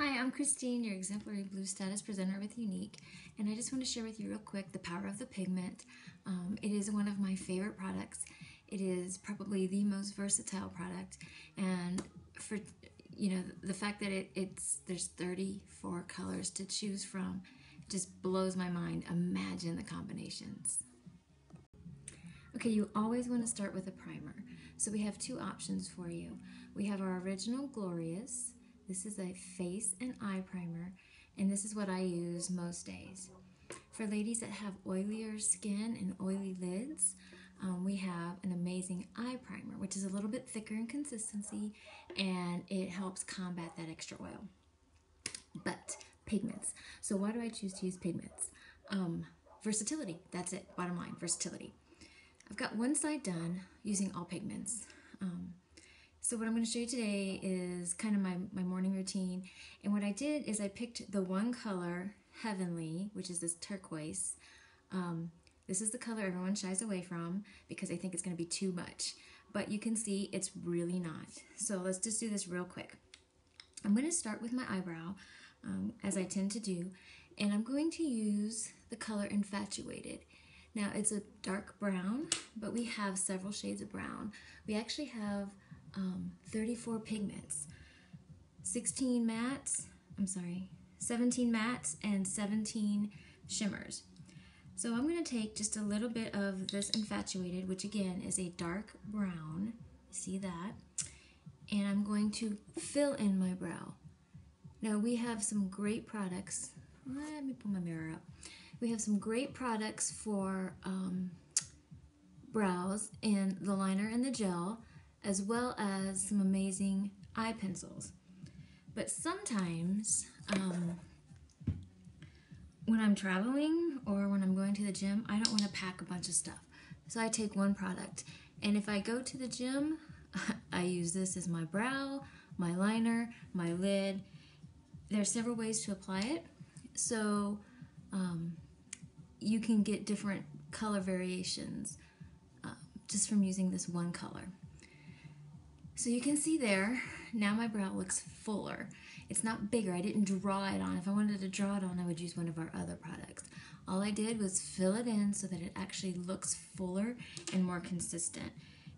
Hi, I'm Christine, your exemplary blue status presenter with Unique, and I just want to share with you real quick the power of the pigment. It is one of my favorite products. It is probably the most versatile product, and for the fact that there's 34 colors to choose from just blows my mind. Imagine the combinations. Okay, you always want to start with a primer. So we have two options for you. We have our original Glorious. This is a face and eye primer, and this is what I use most days. For ladies that have oilier skin and oily lids, we have an amazing eye primer, which is a little bit thicker in consistency, and it helps combat that extra oil. But pigments. So why do I choose to use pigments? Versatility. That's it. Bottom line, versatility. I've got one side done using all pigments. So what I'm going to show you today is kind of my morning routine. And what I did is I picked the one color, Heavenly, which is this turquoise. This is the color everyone shies away from because they think it's going to be too much. But you can see it's really not. So let's just do this real quick. I'm going to start with my eyebrow, as I tend to do. And I'm going to use the color Infatuated. Now it's a dark brown, but we have several shades of brown. We actually have 34 pigments, 17 mattes and 17 shimmers. So I'm going to take just a little bit of this Infatuated, which again is a dark brown, see that, and I'm going to fill in my brow. Now we have some great products. Let me pull my mirror up. We have some great products for brows in the liner and the gel, as well as some amazing eye pencils. But sometimes when I'm traveling or when I'm going to the gym, I don't want to pack a bunch of stuff. So I take one product. And if I go to the gym, I use this as my brow, my liner, my lid. There are several ways to apply it. So you can get different color variations just from using this one color. So you can see there, now my brow looks fuller. It's not bigger, I didn't draw it on. If I wanted to draw it on, I would use one of our other products. All I did was fill it in so that it actually looks fuller and more consistent.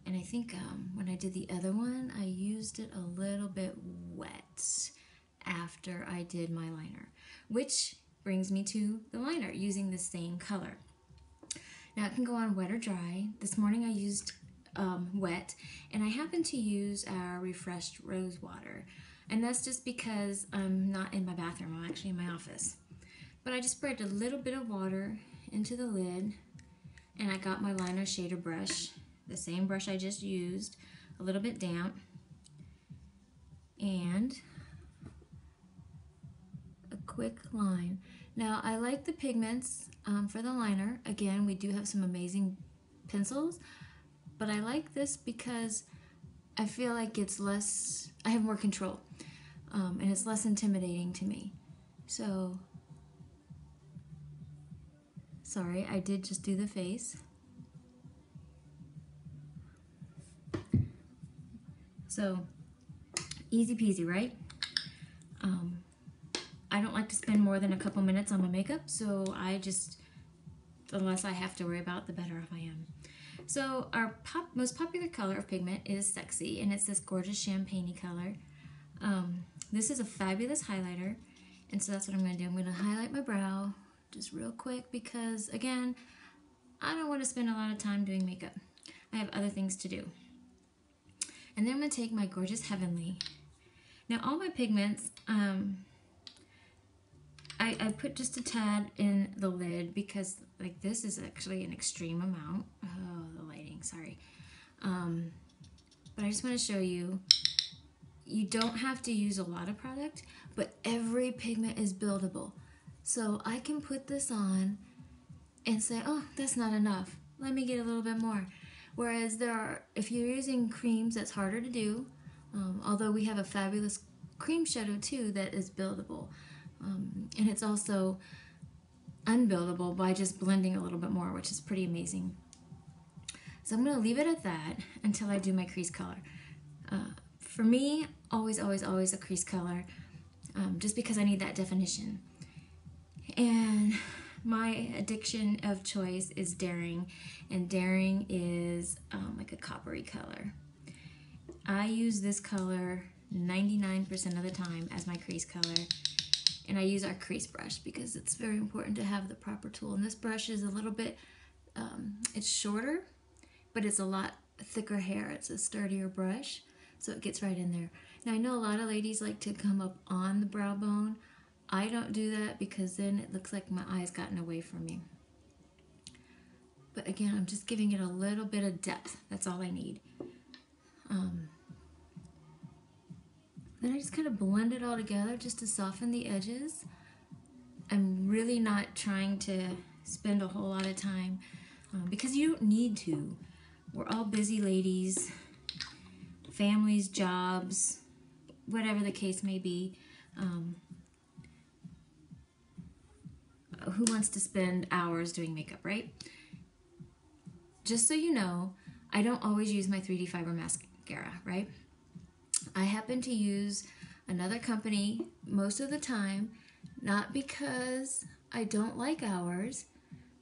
And I think when I did the other one, I used it a little bit wet after I did my liner, which brings me to the liner using the same color. Now it can go on wet or dry. This morning I used wet, and I happen to use our refreshed rose water, and that's just because I'm not in my bathroom, I'm actually in my office. But I just sprayed a little bit of water into the lid, and I got my liner shader brush, the same brush I just used, a little bit damp, and a quick line. Now I like the pigments for the liner. Again, we do have some amazing pencils, but I like this because I feel like I have more control, and it's less intimidating to me. So, sorry, I did just do the face. So, easy peasy, right? I don't like to spend more than a couple minutes on my makeup, so the less I have to worry about, the better off I am. So our most popular color of pigment is Sexy, and it's this gorgeous champagne-y color. This is a fabulous highlighter, and so that's what I'm going to do. I'm going to highlight my brow just real quick because, again, I don't want to spend a lot of time doing makeup. I have other things to do. And then I'm going to take my gorgeous Heavenly. Now all my pigments, I put just a tad in the lid because like this is actually an extreme amount. Oh, the lighting, sorry. But I just want to show you, you don't have to use a lot of product, but every pigment is buildable. So I can put this on and say, oh, that's not enough. Let me get a little bit more. Whereas if you're using creams, that's harder to do. Although we have a fabulous cream shadow too that is buildable. And it's also unbuildable by just blending a little bit more, which is pretty amazing. So I'm going to leave it at that until I do my crease color. For me, always, always, always a crease color. just because I need that definition. And my addiction of choice is daring, and daring is like a coppery color. I use this color 99% of the time as my crease color, and I use our crease brush because it's very important to have the proper tool. And this brush is a little bit, it's shorter, but it's a lot thicker hair. It's a sturdier brush, so it gets right in there. Now I know a lot of ladies like to come up on the brow bone. I don't do that because then it looks like my eye's gotten away from me. But again, I'm just giving it a little bit of depth. That's all I need. Then I just kind of blend it all together just to soften the edges. I'm really not trying to spend a whole lot of time because you don't need to. We're all busy ladies, families, jobs, whatever the case may be. Who wants to spend hours doing makeup, right? Just so you know, I don't always use my 3D fiber mascara, right? I happen to use another company most of the time, not because I don't like ours,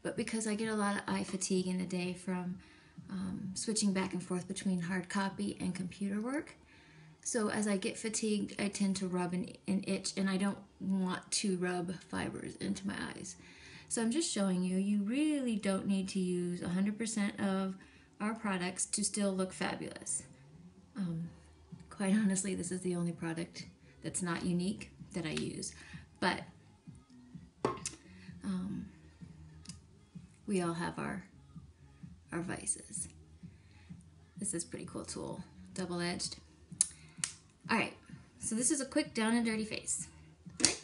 but because I get a lot of eye fatigue in the day from switching back and forth between hard copy and computer work. So as I get fatigued, I tend to rub and itch, and I don't want to rub fibers into my eyes. So I'm just showing you, you really don't need to use 100% of our products to still look fabulous. Quite honestly, this is the only product that's not unique that I use. But we all have our vices. This is a pretty cool tool, double-edged. All right, so this is a quick down and dirty face. Right?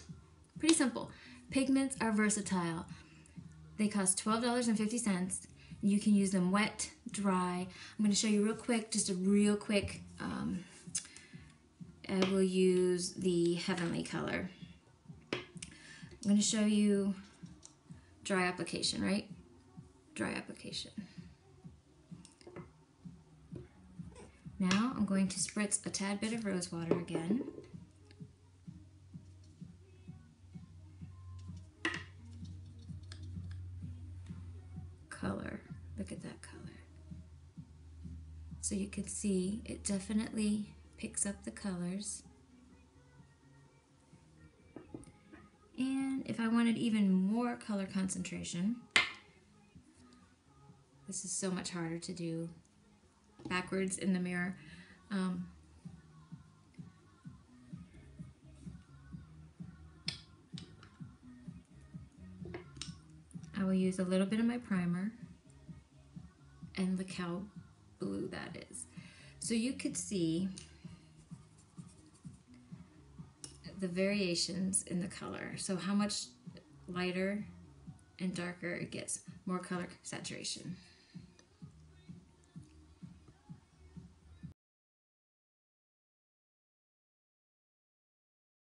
Pretty simple. Pigments are versatile. They cost $12.50. You can use them wet, dry. I'm going to show you real quick, just a real quick. I will use the Heavenly color. I'm going to show you dry application, right? Dry application. Now I'm going to spritz a tad bit of rose water again. Color, look at that color. So you can see it definitely picks up the colors. And if I wanted even more color concentration, this is so much harder to do backwards in the mirror. I will use a little bit of my primer, and look how blue that is. So you could see the variations in the color. So how much lighter and darker it gets, more color saturation.